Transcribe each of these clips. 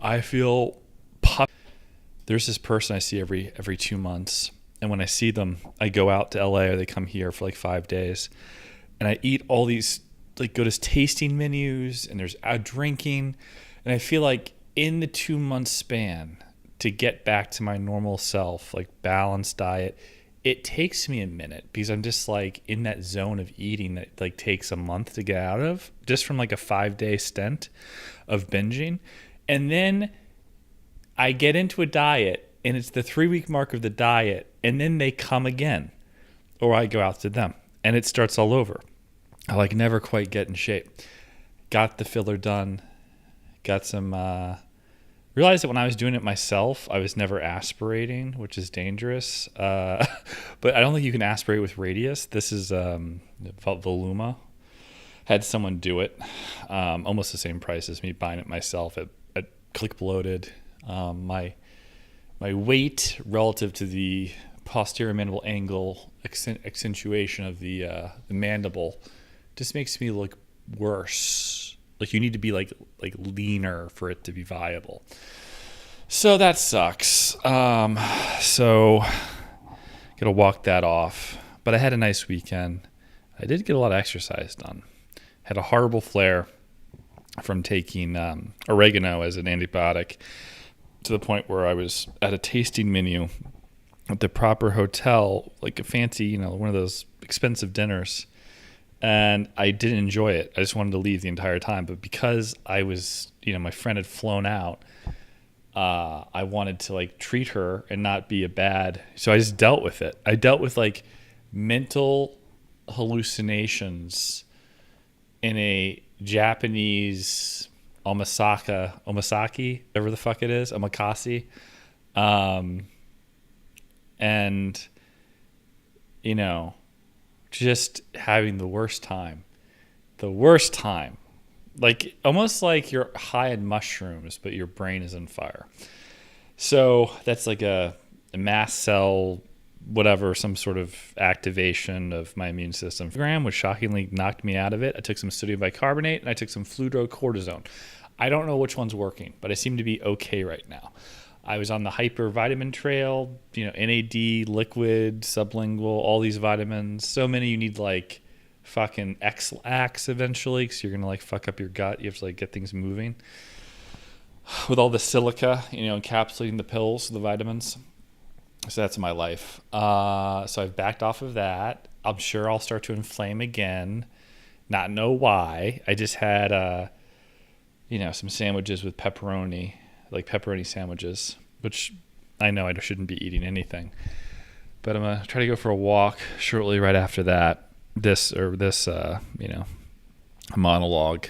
I feel there's this person I see every 2 months, and when I see them, I go out to LA or they come here for like 5 days, and I eat all these, like, go to tasting menus, and there's out drinking, and I feel like in the 2 month span to get back to my normal self, like balanced diet, it takes me a minute because I'm just like in that zone of eating that like takes a month to get out of, just from like a 5-day stint of binging. And then I get into a diet and it's the 3-week mark of the diet, and then they come again, or I go out to them and it starts all over. I like never quite get in shape. Got the filler done, got some, realized that when I was doing it myself, I was never aspirating, which is dangerous. But I don't think you can aspirate with radius. This is Voluma. Had someone do it, almost the same price as me buying it myself at Click Bloated. My weight relative to the posterior mandible angle accentuation of the mandible just makes me look worse. Like, you need to be like leaner for it to be viable. So that sucks. So gotta walk that off. But I had a nice weekend. I did get a lot of exercise done. Had a horrible flare from taking oregano as an antibiotic, to the point where I was at a tasting menu at the proper hotel, like a fancy, one of those expensive dinners. And I didn't enjoy it. I just wanted to leave the entire time. But because I was, my friend had flown out, I wanted to like treat her and not be a bad. So I just dealt with it. I dealt with like mental hallucinations in a Japanese omasaki, whatever the fuck it is, omakase. And, just having the worst time, like almost like you're high on mushrooms, but your brain is on fire. So that's like a mast cell, whatever, some sort of activation of my immune system. Which shockingly knocked me out of it. I took some sodium bicarbonate and I took some fludrocortisone. I don't know which one's working, but I seem to be okay right now. I was on the hypervitamin trail, NAD, liquid, sublingual, all these vitamins. So many you need like fucking X-Lax eventually, because you're going to like fuck up your gut. You have to like get things moving. With all the silica, encapsulating the pills, the vitamins. So that's my life. So I've backed off of that. I'm sure I'll start to inflame again. Not know why. I just had, some sandwiches with pepperoni. Like pepperoni sandwiches, which I know I shouldn't be eating anything, but I'm gonna try to go for a walk shortly right after that. This monologue,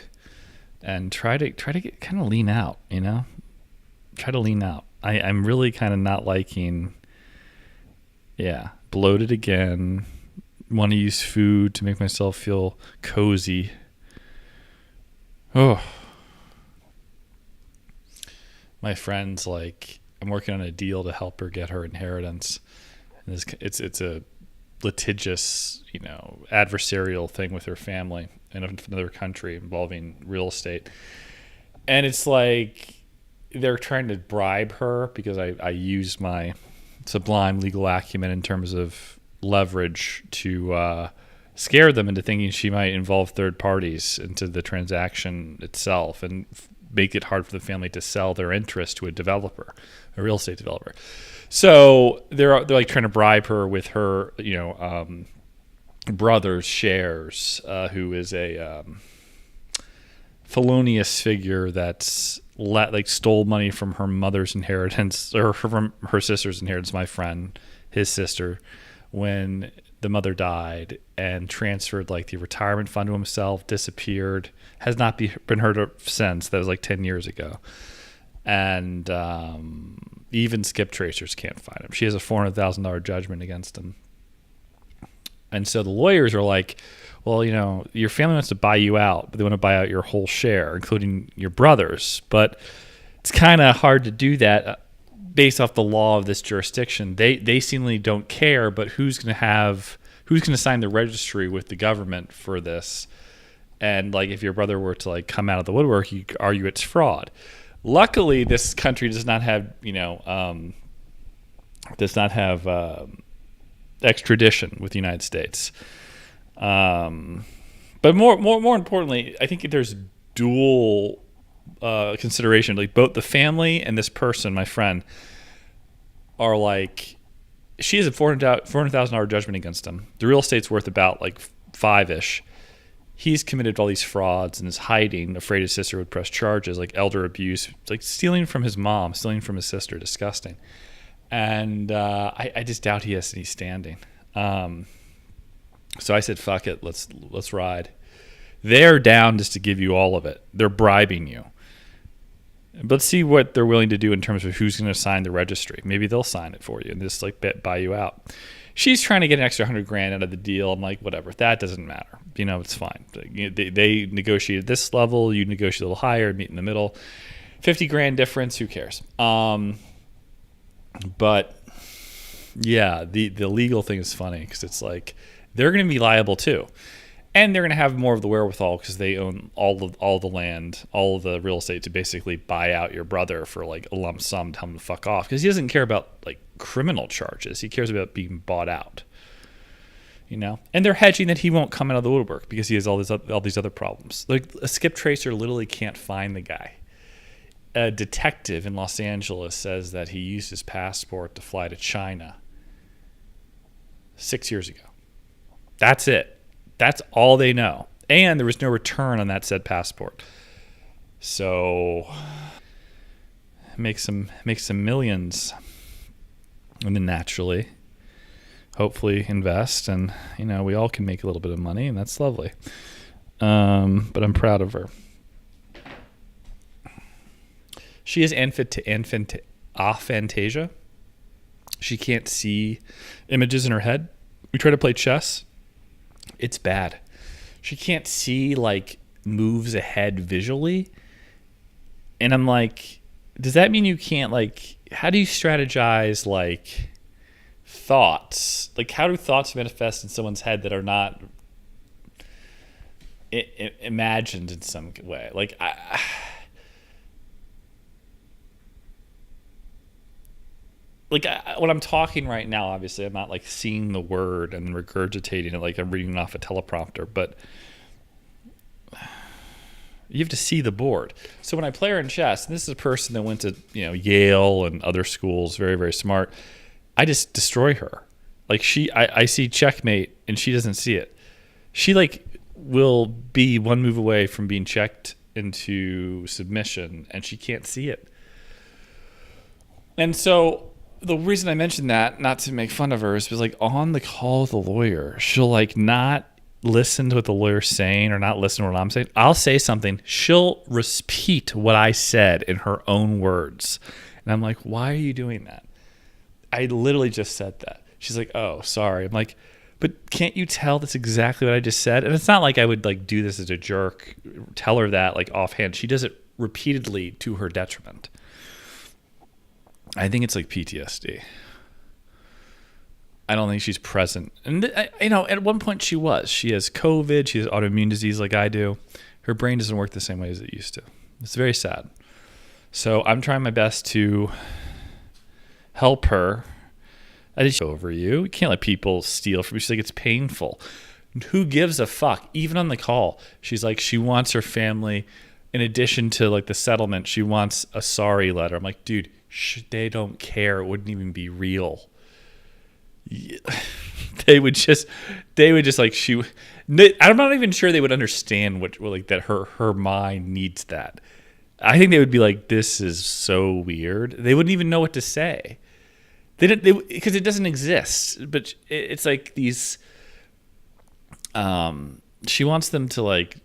and try to get kind of lean out. Try to lean out. I'm really kind of not liking. Yeah, bloated again. Want to use food to make myself feel cozy. Oh. My friend's like, I'm working on a deal to help her get her inheritance. And it's a litigious, adversarial thing with her family in another country involving real estate. And it's like they're trying to bribe her because I use my sublime legal acumen in terms of leverage to scare them into thinking she might involve third parties into the transaction itself and make it hard for the family to sell their interest to a developer, a real estate developer. So they're like trying to bribe her with her, brother's shares, who is a felonious figure that's stole money from her mother's inheritance, or from her sister's inheritance, my friend, his sister, when the mother died, and transferred like the retirement fund to himself, disappeared, has not been heard of since. That was like 10 years ago. And even skip tracers can't find him. She has a $400,000 judgment against him. And so the lawyers are like, well, your family wants to buy you out, but they want to buy out your whole share, including your brother's. But it's kind of hard to do that based off the law of this jurisdiction. They seemingly don't care, but who's going to sign the registry with the government for this? And like, if your brother were to like come out of the woodwork, you could argue it's fraud. Luckily, this country does not have, extradition with the United States. But more importantly, I think there's dual consideration. Like both the family and this person, my friend, are like, she has a $400,000 judgment against him. The real estate's worth about like five-ish. He's committed all these frauds and is hiding, afraid his sister would press charges, like elder abuse, like stealing from his mom, stealing from his sister, disgusting. And I just doubt he has any standing. So I said, fuck it, let's ride. They're down just to give you all of it. They're bribing you. But let's see what they're willing to do in terms of who's going to sign the registry. Maybe they'll sign it for you and just like buy you out. She's trying to get an extra $100,000 out of the deal. I'm like, whatever, that doesn't matter. It's fine. They negotiated this level, you negotiate a little higher, meet in the middle. $50,000 difference, who cares? But yeah, the legal thing is funny because it's like they're going to be liable too. And they're going to have more of the wherewithal because they own all the land, all of the real estate to basically buy out your brother for like a lump sum, tell him to fuck off. Because he doesn't care about like criminal charges. He cares about being bought out. And they're hedging that he won't come out of the woodwork because he has all these other problems. Like a skip tracer literally can't find the guy. A detective in Los Angeles says that he used his passport to fly to China 6 years ago. That's it. That's all they know. And there was no return on that said passport. So make some millions. And then naturally, hopefully invest. And, we all can make a little bit of money. And that's lovely. But I'm proud of her. She has aphantasia. She can't see images in her head. We try to play chess. It's bad. She can't see like moves ahead visually. And I'm like, does that mean you can't like, how do you strategize like thoughts? Like how do thoughts manifest in someone's head that are not imagined in some way? Like when I'm talking right now, obviously I'm not like seeing the word and regurgitating it like I'm reading off a teleprompter, but you have to see the board. So when I play her in chess, and this is a person that went to Yale and other schools, very, very smart, I just destroy her. Like I see checkmate and she doesn't see it. She like will be one move away from being checked into submission and she can't see it. And so the reason I mentioned that, not to make fun of her, is because like on the call with the lawyer, she'll like not listen to what the lawyer's saying or not listen to what I'm saying. I'll say something. She'll repeat what I said in her own words. And I'm like, why are you doing that? I literally just said that. She's like, oh, sorry. I'm like, but can't you tell that's exactly what I just said? And it's not like I would like do this as a jerk, tell her that like offhand. She does it repeatedly to her detriment. I think it's like PTSD. I don't think she's present. And, at one point she was. She has COVID. She has autoimmune disease like I do. Her brain doesn't work the same way as it used to. It's very sad. So I'm trying my best to help her. I just over you. You can't let people steal from you. She's like, it's painful. Who gives a fuck? Even on the call, she's like, she wants her family, in addition to like the settlement, she wants a sorry letter. I'm like, dude, they don't care. It wouldn't even be real. Yeah. They would just like I'm not even sure they would understand what like that her mind needs that. I think they would be like, this is so weird. They wouldn't even know what to say. Because it doesn't exist. But it's like these. She wants them to like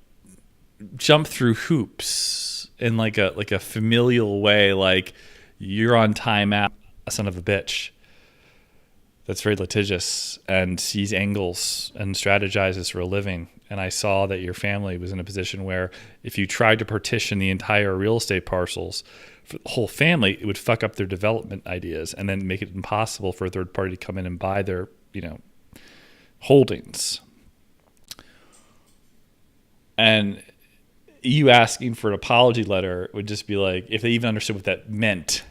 jump through hoops in like a familial way, like. You're on timeout, son of a bitch. That's very litigious and sees angles and strategizes for a living. And I saw that your family was in a position where if you tried to partition the entire real estate parcels for the whole family, it would fuck up their development ideas and then make it impossible for a third party to come in and buy their, holdings. And you asking for an apology letter would just be like, if they even understood what that meant,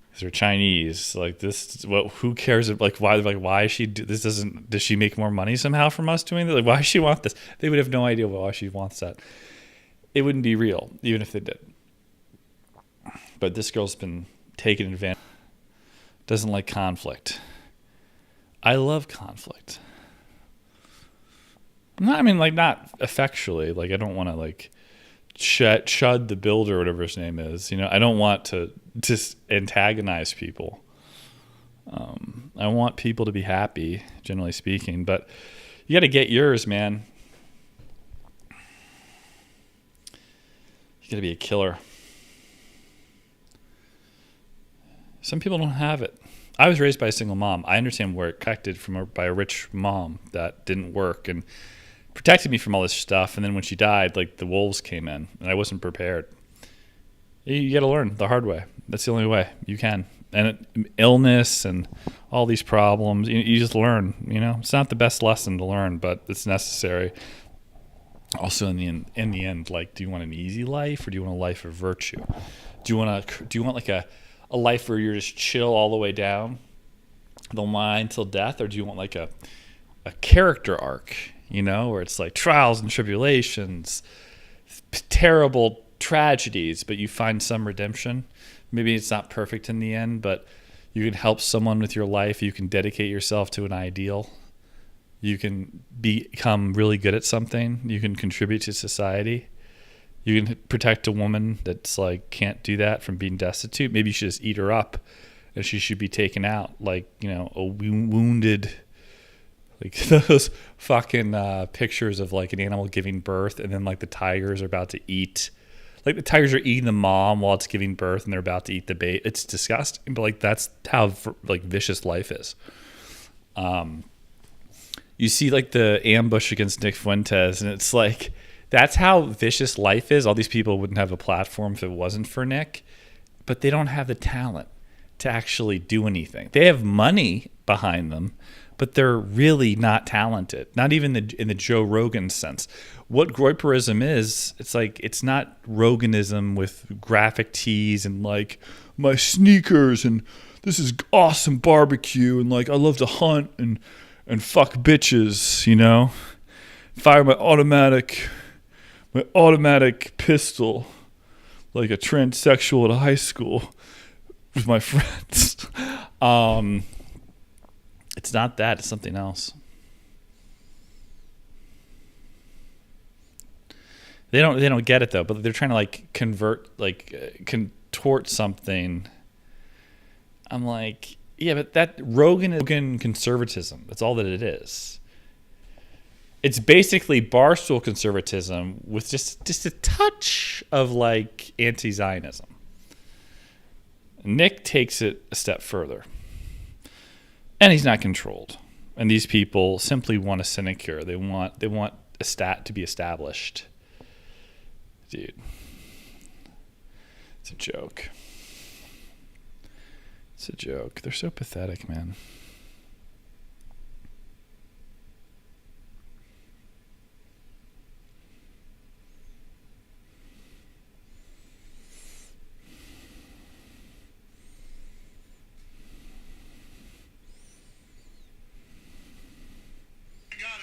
because they're Chinese, like this, what? Who cares? Like why is she this? Does she make more money somehow from us doing this? Like, why does she want this? They would have no idea why she wants that. It wouldn't be real, even if they did. But this girl's been taken advantage. Doesn't like conflict. I love conflict. I mean, like, not effectually. Like, I don't want to, like, Chud the Builder, whatever his name is. You know, I don't want to just antagonize people. I want people to be happy, generally speaking. But you got to get yours, man. You got to be a killer. Some people don't have it. I was raised by a single mom. I understand where it protected by a rich mom that didn't work and protected me from all this stuff. And then when she died, like, the wolves came in and I wasn't prepared. You got to learn the hard way. That's the only way you can. And illness and all these problems, you just learn. You know, it's not the best lesson to learn, but it's necessary. Also, in the end, like, do you want an easy life or do you want a life of virtue? Do you want like a life where you're just chill all the way down the line till death, or do you want like a character arc, you know, where it's like trials and tribulations, terrible tragedies, but you find some redemption? Maybe it's not perfect in the end, but you can help someone with your life. You can dedicate yourself to an ideal. You can become really good at something. You can contribute to society. You can protect a woman that's like can't do that from being destitute. Maybe you should just eat her up, and she should be taken out like, you know, a wounded, like those fucking pictures of like an animal giving birth, and then like the tigers are about to eat, like the tigers are eating the mom while it's giving birth, and they're about to eat the baby. It's disgusting, but like that's how like vicious life is. You see like the ambush against Nick Fuentes, and it's like, that's how vicious life is. All these people wouldn't have a platform if it wasn't for Nick, but they don't have the talent to actually do anything. They have money behind them, but they're really not talented. Not even in the Joe Rogan sense. What Groyperism is, it's like, it's not Roganism with graphic tees and like my sneakers and this is awesome barbecue and like I love to hunt and fuck bitches, you know? Fire my automatic pistol like a transsexual at high school with my friends. It's not that, it's something else. They don't get it though, but they're trying to like contort something. I'm like, yeah, but that Rogan conservatism, that's all that it is. It's basically barstool conservatism with just a touch of like anti-Zionism. Nick takes it a step further. And he's not controlled. And these people simply want a sinecure. They want a stat to be established. Dude. It's a joke. It's a joke. They're so pathetic, man.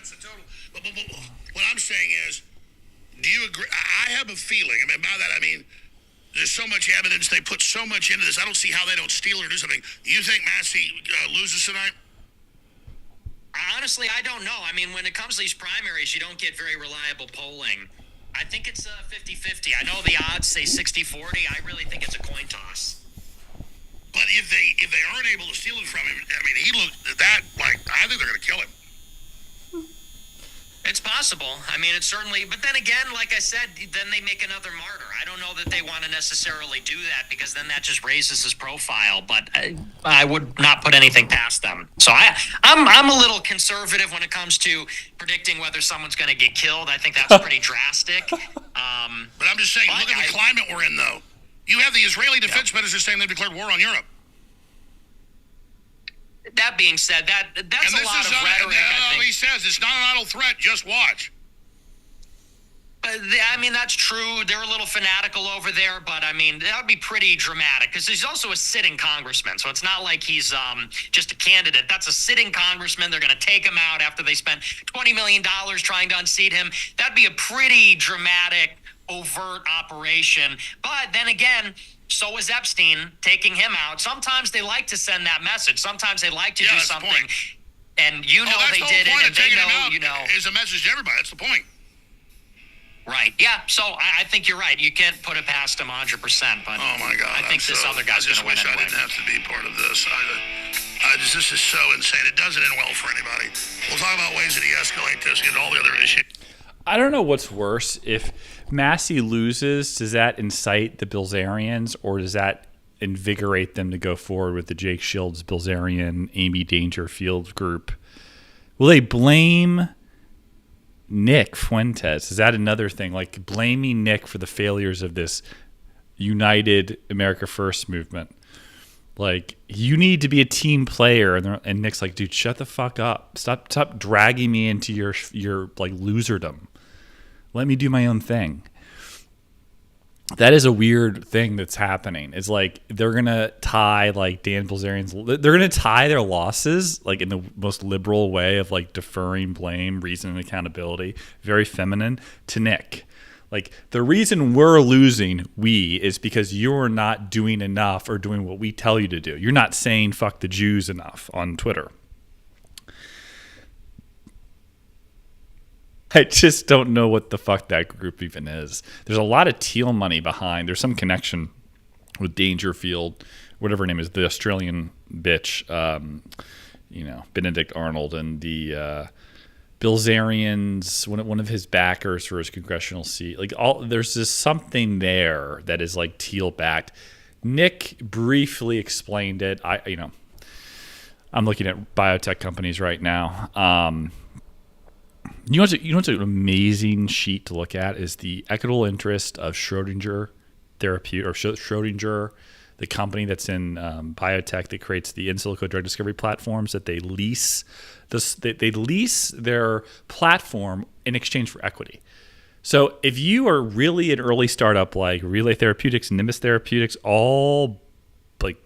It's a total. What I'm saying is, do you agree? I have a feeling. I mean, by that I mean, there's so much evidence. They put so much into this. I don't see how they don't steal or do something. You think Massey loses tonight? Honestly, I don't know. I mean, when it comes to these primaries, you don't get very reliable polling. I think it's 50-50. I know the odds say 60-40. I really think it's a coin toss. But if they aren't able to steal it from him, I mean, he looked that like, I think they're going to kill him. It's possible. I mean, it's certainly, but then again, like I said, then they make another martyr. I don't know that they want to necessarily do that because then that just raises his profile, but I would not put anything past them. So I'm a little conservative when it comes to predicting whether someone's going to get killed. I think that's pretty drastic. But I'm just saying, look at the climate we're in, though. You have the Israeli defense minister saying they've declared war on Europe. That being said, that's a lot of rhetoric. He says it's not an idle threat. Just watch. I mean, that's true. They're a little fanatical over there, but I mean, that would be pretty dramatic because he's also a sitting congressman. So it's not like he's just a candidate. That's a sitting congressman. They're going to take him out after they spent $20 million trying to unseat him. That'd be a pretty dramatic, overt operation. But then again, so is Epstein taking him out. Sometimes they like to send that message. Sometimes they like to do something. And you know they did it, and they know, you know. Is a message to everybody. That's the point. Right. Yeah. So I think you're right. You can't put it past him 100%. But oh my God, I think this other guy's going to win anyway. I didn't have to be part of this. This is so insane. It doesn't end well for anybody. We'll talk about ways to de-escalate this and all the other issues. I don't know what's worse. If Massey loses, does that incite the Bilzerians, or does that invigorate them to go forward with the Jake Shields, Bilzerian, Amy Dangerfield group? Will they blame Nick Fuentes? Is that another thing? Like blaming Nick for the failures of this United America First movement. Like, you need to be a team player. And Nick's like, dude, shut the fuck up. Stop dragging me into your like loserdom. Let me do my own thing. That is a weird thing that's happening. It's like they're going to tie like Dan Bilzerian's. They're going to tie their losses like in the most liberal way of like deferring blame, reason, and accountability. Very feminine to Nick. Like the reason we're losing, is because you're not doing enough or doing what we tell you to do. You're not saying fuck the Jews enough on Twitter. I just don't know what the fuck that group even is. There's a lot of teal money behind. There's some connection with Dangerfield, whatever her name is, the Australian bitch, Benedict Arnold, and the Bilzerians, one of his backers for his congressional seat. Like there's just something there that is like teal backed. Nick briefly explained it. I'm looking at biotech companies right now. You know what's an amazing sheet to look at is the equitable interest of Schrodinger Therapeutic, or Schrodinger, the company that's in biotech that creates the in silico drug discovery platforms that they lease. They lease their platform in exchange for equity. So if you are really an early startup like Relay Therapeutics, Nimbus Therapeutics, all like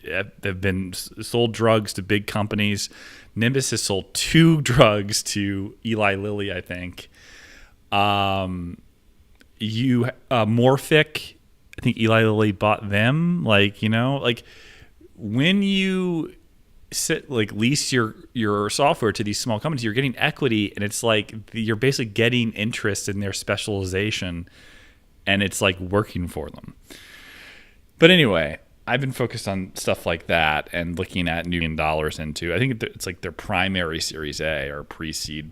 have been sold drugs to big companies. Nimbus has sold 2 drugs to Eli Lilly, I think. Morphic, I think Eli Lilly bought them. When you lease your software to these small companies, you're getting equity, and it's like you're basically getting interest in their specialization, and it's like working for them. But anyway, I've been focused on stuff like that and looking at $1 million into. I think it's like their primary Series A or pre-seed.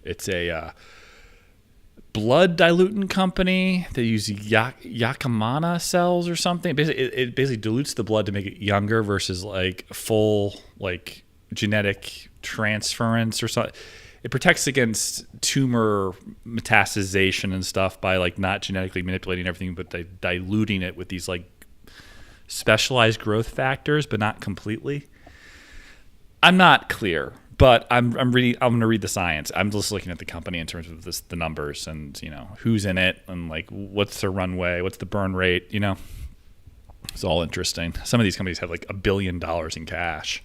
It's a blood diluting company. They use Yakamana cells or something. It basically dilutes the blood to make it younger versus like full like genetic transference or something. It protects against tumor metastasization and stuff by like not genetically manipulating everything, but diluting it with these like specialized growth factors, but not completely. I'm not clear, but I'm going to read the science. I'm just looking at the company in terms of the numbers and who's in it and like what's their runway, what's the burn rate. It's all interesting. Some of these companies have like $1 billion in cash.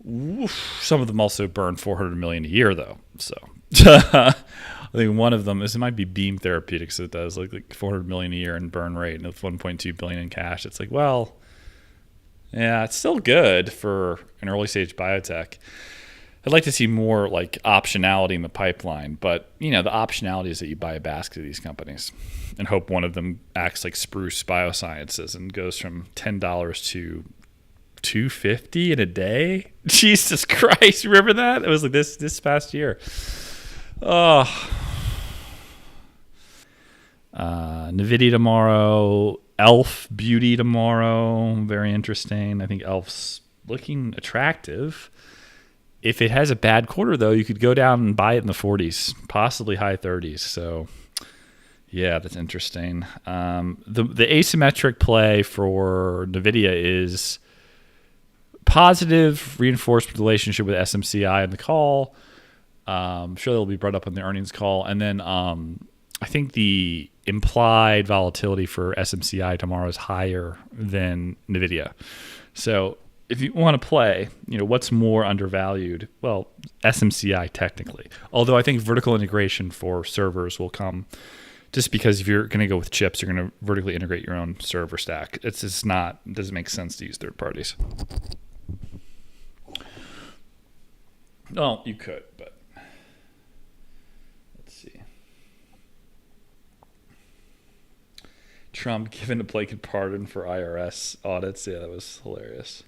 Oof. Some of them also burn $400 million a year though. So I think one of them might be Beam Therapeutics that does like $400 million a year in burn rate and $1.2 billion in cash. It's like, well, yeah, it's still good for an early stage biotech. I'd like to see more like optionality in the pipeline, but the optionality is that you buy a basket of these companies and hope one of them acts like Spruce Biosciences and goes from $10 to $250 in a day. Jesus Christ, remember that? It was like this past year. NVIDIA tomorrow, Elf Beauty tomorrow. Very interesting. I think Elf's looking attractive. If it has a bad quarter, though, you could go down and buy it in the 40s, possibly high 30s. So, yeah, that's interesting. The asymmetric play for NVIDIA is positive reinforcement relationship with SMCI in the call. I'm sure they'll be brought up on the earnings call. And then I think the implied volatility for SMCI tomorrow is higher than NVIDIA. So if you want to play, what's more undervalued? Well, SMCI technically. Although I think vertical integration for servers will come just because if you're going to go with chips, you're going to vertically integrate your own server stack. It doesn't make sense to use third parties. Well, you could, but let's see. Trump given a blanket pardon for IRS audits. Yeah, that was hilarious.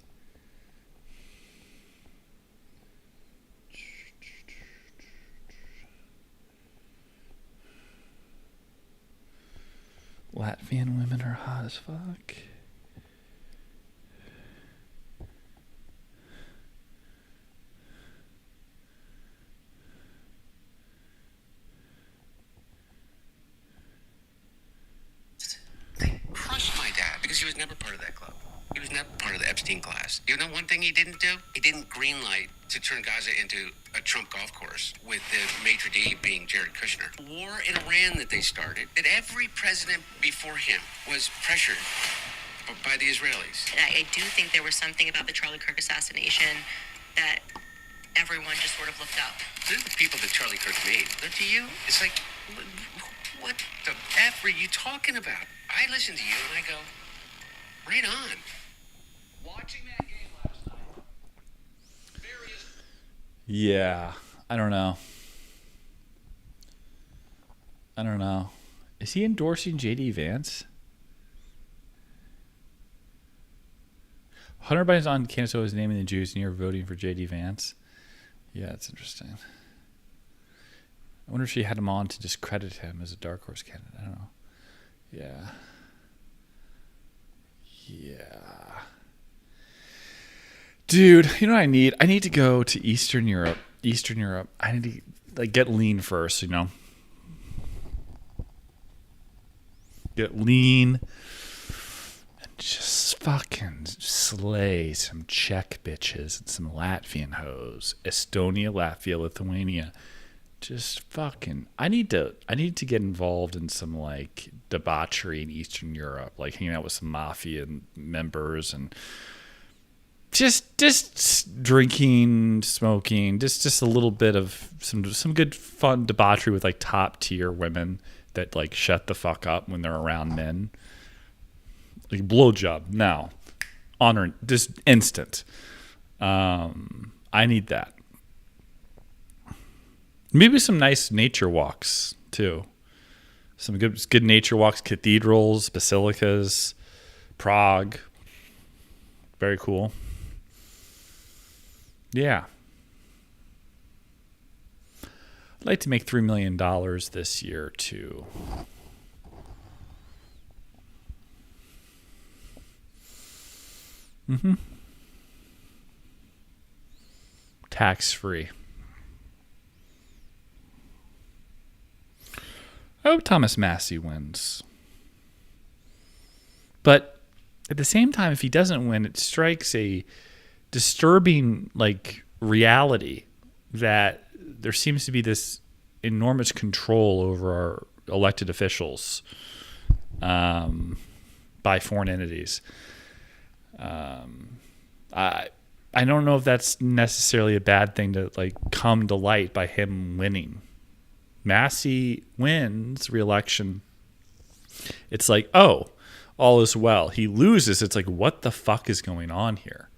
Latvian women are hot as fuck. They crushed my dad because he was never part of that club. He was never part of the Epstein class. You know one thing he didn't do? He didn't greenlight to turn Gaza into a Trump golf course with the maitre d' being Jared Kushner. War in Iran that they started, that every president before him was pressured by the Israelis. I do think there was something about the Charlie Kirk assassination that everyone just sort of looked up. They're the people that Charlie Kirk made. They're to you. It's like, what the F are you talking about? I listen to you and I go, right on. Watching that game last night. Yeah, I don't know. Is he endorsing JD Vance? Hunter Biden's on Candace Owens naming the Jews and you're voting for JD Vance. Yeah, it's interesting. I wonder if she had him on to discredit him as a dark horse candidate. I don't know. Yeah. Dude, you know what I need? I need to go to Eastern Europe. I need to get lean first, Get lean and just fucking slay some Czech bitches and some Latvian hoes. Estonia, Latvia, Lithuania. Just fucking I need to get involved in some debauchery in Eastern Europe, hanging out with some mafia members and just drinking, smoking, just a little bit of some good fun debauchery with top tier women that shut the fuck up when they're around men. Blowjob now, honor just instant. I need that. Maybe some nice nature walks too. Some good nature walks, cathedrals, basilicas, Prague. Very cool. Yeah. I'd like to make $3 million this year too. Tax free. I hope Thomas Massey wins. But at the same time, if he doesn't win, it strikes a disturbing reality that there seems to be this enormous control over our elected officials by foreign entities. I don't know if that's necessarily a bad thing to come to light by him winning. Massey wins re-election. It's oh, all is well. He loses. It's what the fuck is going on here?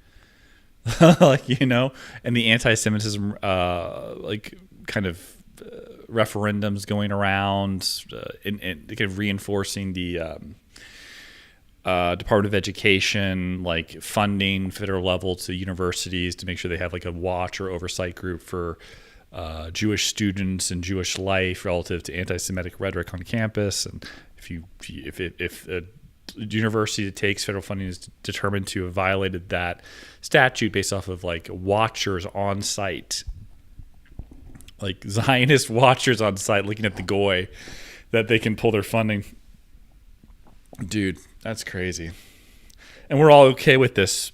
And the anti-Semitism, kind of referendums going around, and kind of reinforcing the Department of Education, funding federal level to universities to make sure they have a watch or oversight group for Jewish students and Jewish life relative to anti-Semitic rhetoric on campus. And if a university that takes federal funding is determined to have violated that statute based off of watchers on site, Zionist watchers on site looking at the goy, that they can pull their funding. Dude, that's crazy. And we're all okay with this.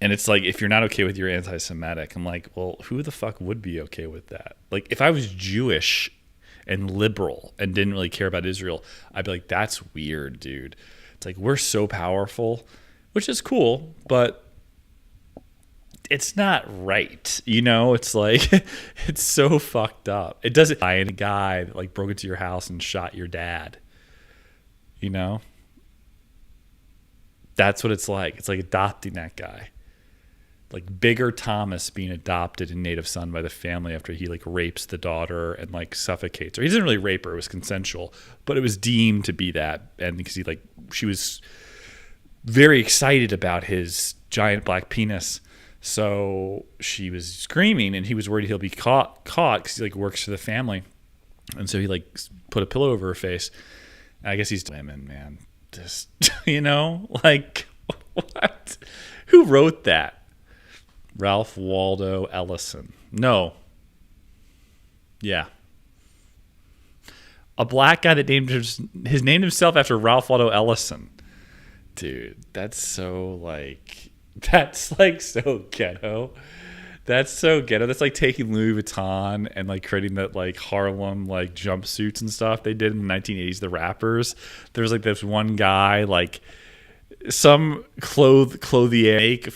And it's like, if you're not okay with you're anti-Semitic, I'm like, well, who the fuck would be okay with that? Like, if I was Jewish and liberal and didn't really care about Israel, I'd be like, that's weird, dude. It's like, we're so powerful, which is cool, but it's not right. You know, it's like, it's so fucked up. It doesn't buy a guy that like broke into your house and shot your dad. You know? That's what it's like. It's like adopting that guy. Like Bigger Thomas being adopted in Native Son by the family after he like rapes the daughter and like suffocates her. He didn't really rape her; it was consensual, but it was deemed to be that, and because she was very excited about his giant black penis, so she was screaming, and he was worried he'll be caught because he like works for the family, and so he like put a pillow over her face. And I guess he's women, man. Just like what? Who wrote that? Ralph Waldo Ellison. No. Yeah. A black guy that named himself after Ralph Waldo Ellison. Dude, that's so so ghetto. That's so ghetto. That's like taking Louis Vuitton and like creating that like Harlem like jumpsuits and stuff they did in the 1980s, the rappers. There's like this one guy like some clothier make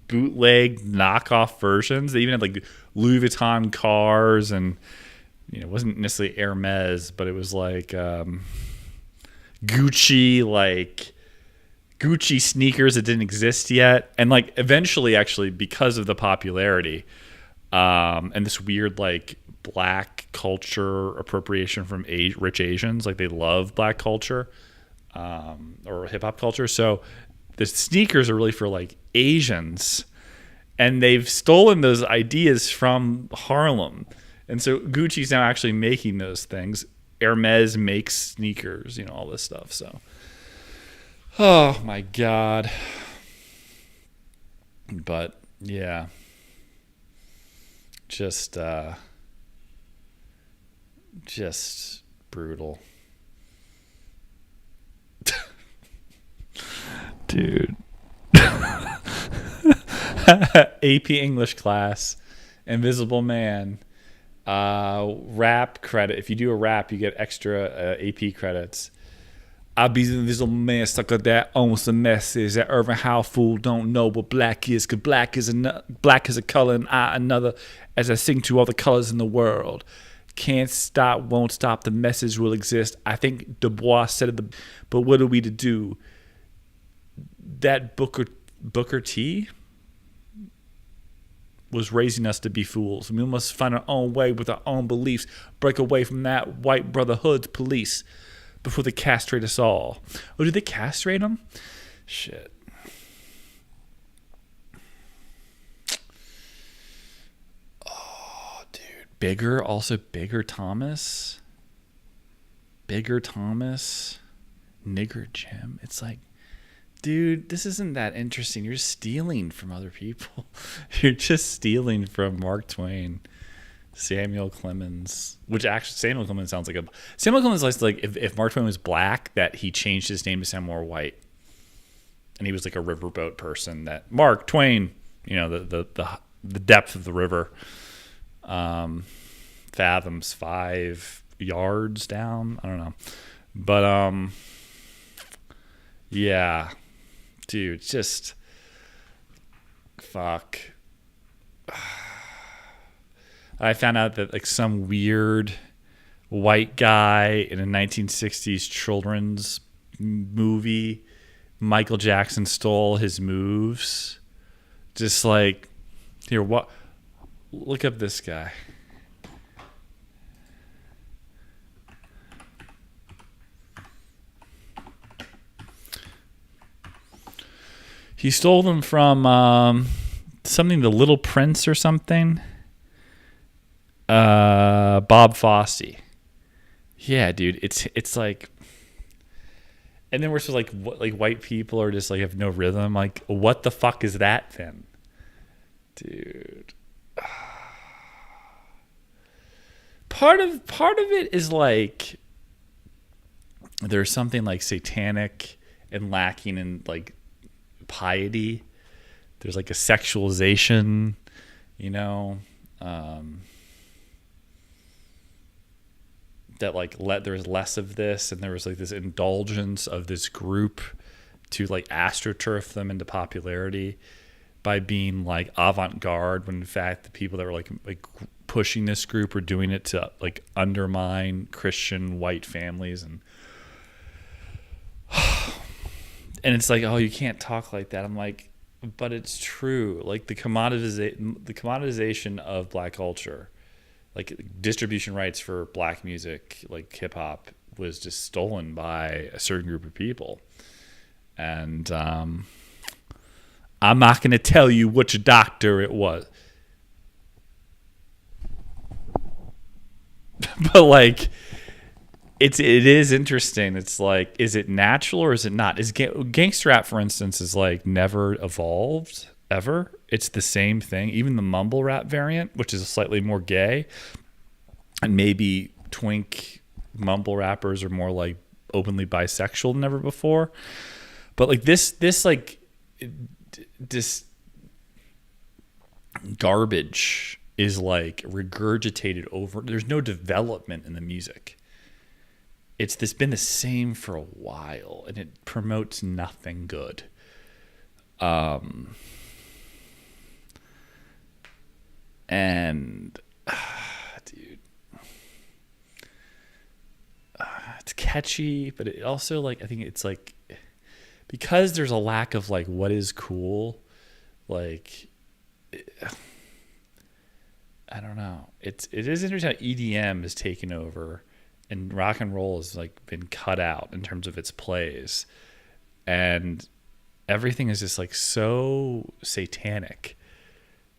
bootleg knockoff versions. They even had like Louis Vuitton cars, and it wasn't necessarily Hermes, but it was like Gucci sneakers that didn't exist yet. And like eventually, actually, because of the popularity and this weird like black culture appropriation from rich Asians, like they love black culture. Or hip hop culture. So the sneakers are really for like Asians, and they've stolen those ideas from Harlem. And so Gucci's now actually making those things. Hermes makes sneakers, all this stuff. So, oh my God. But yeah, just brutal. Dude. AP English class, Invisible Man, rap credit. If you do a rap, you get extra AP credits. I be the invisible man, sucker that owns the message that Irving Howe fool don't know what black is, cause black is a color and I another, as I sing to all the colors in the world. Can't stop, won't stop, the message will exist. I think Du Bois said it, but what are we to do? That Booker T was raising us to be fools. We must find our own way with our own beliefs, break away from that white brotherhood's police before they castrate us all. Oh, did they castrate them? Shit. Oh, dude. Bigger Thomas. Nigger Jim. It's like, dude, this isn't that interesting. You're stealing from other people. You're just stealing from Mark Twain, Samuel Clemens, which actually Samuel Clemens sounds like Samuel Clemens likes like if Mark Twain was black, that he changed his name to sound more white, and he was like a riverboat person. That Mark Twain, the depth of the river, fathoms 5 yards down. I don't know, but yeah. Dude, just fuck. I found out that like some weird white guy in a 1960s children's movie, Michael Jackson stole his moves. Just like, here, what? Look up this guy. He stole them from something, The Little Prince or something. Bob Fosse. Yeah, dude, it's like, and then we're just like white people are just like have no rhythm. Like, what the fuck is that then, dude? Part of it is like there's something like satanic and lacking in like piety there's like a sexualization, you know, that like there was less of this, and there was like this indulgence of this group to like astroturf them into popularity by being like avant-garde, when in fact the people that were like pushing this group were doing it to like undermine Christian white families. And it's like, oh, you can't talk like that. I'm like, but it's true. Like the commoditization of black culture, like distribution rights for black music, like hip hop, was just stolen by a certain group of people. And I'm not going to tell you which doctor it was. But like, it is interesting. It's like, is it natural or is it not? Is gangster rap, for instance, is like never evolved ever. It's the same thing. Even the mumble rap variant, which is slightly more gay, and maybe twink mumble rappers are more like openly bisexual than ever before. But like this garbage is like regurgitated over. There's no development in the music. It's been the same for a while, and it promotes nothing good. And dude, it's catchy, but it also, like, I think it's like, because there's a lack of like what is cool, like, I don't know. It is interesting how EDM is taken over, and rock and roll has like been cut out in terms of its plays, and everything is just like so satanic,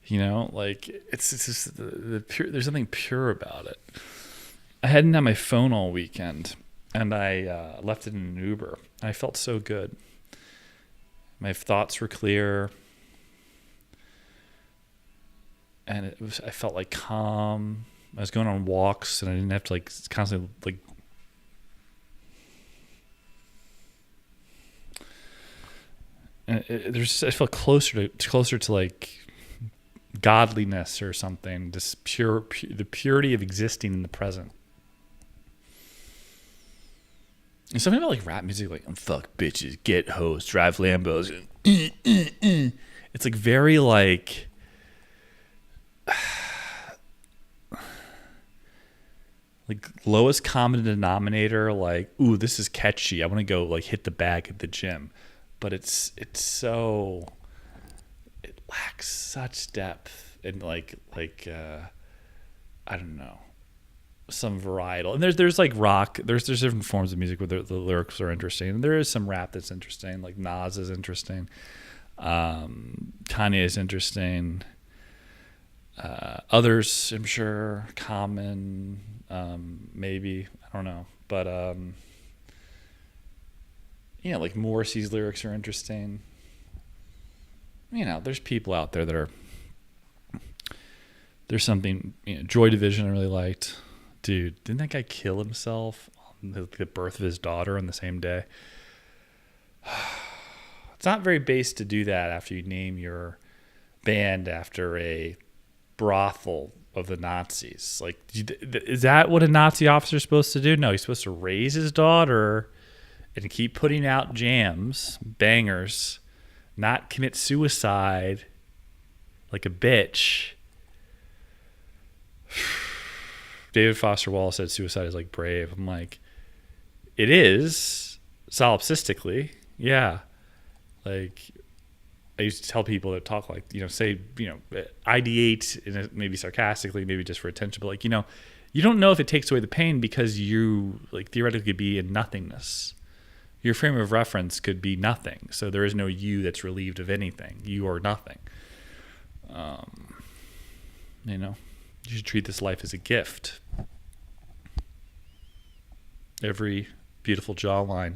you know. Like it's just the pure. There's something pure about it. I hadn't had my phone all weekend, and I left it in an Uber. I felt so good. My thoughts were clear, and I felt like calm. I was going on walks, and I didn't have to like constantly like. I felt closer to like godliness or something. Just the purity of existing in the present. And something about like rap music, like fuck bitches, get hoes, drive Lambos. It's like very like. Like lowest common denominator, like, ooh, this is catchy. I want to go like hit the bag at the gym. But it lacks such depth and like I don't know, some varietal. And there's like rock, there's different forms of music where the lyrics are interesting. And there is some rap that's interesting, like Nas is interesting. Kanye is interesting. Others, I'm sure, Common, maybe, I don't know, but yeah, like Morrissey's lyrics are interesting. You know, there's people out there that are. There's something, you know, Joy Division I really liked. Dude, didn't that guy kill himself on the birth of his daughter on the same day? It's not very base to do that after you name your band after a brothel of the Nazis. Like, is that what a Nazi officer is supposed to do? No, he's supposed to raise his daughter and keep putting out jams, bangers, not commit suicide like a bitch. David Foster Wallace said suicide is like brave. I'm like, it is solipsistically, yeah. Like, I used to tell people that talk like, you know, say, you know, ideate, maybe sarcastically, maybe just for attention, but like, you know, you don't know if it takes away the pain because you like theoretically could be in nothingness. Your frame of reference could be nothing. So there is no you that's relieved of anything. You are nothing. You know, you should treat this life as a gift. Every beautiful jawline.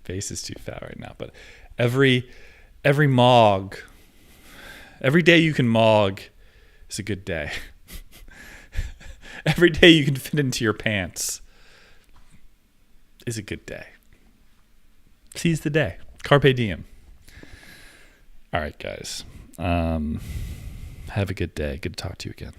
Face is too fat right now, but every mog, every day you can mog is a good day. Every day you can fit into your pants is a good day. Seize the day. Carpe diem. All right, guys. Have a good day. Good to talk to you again.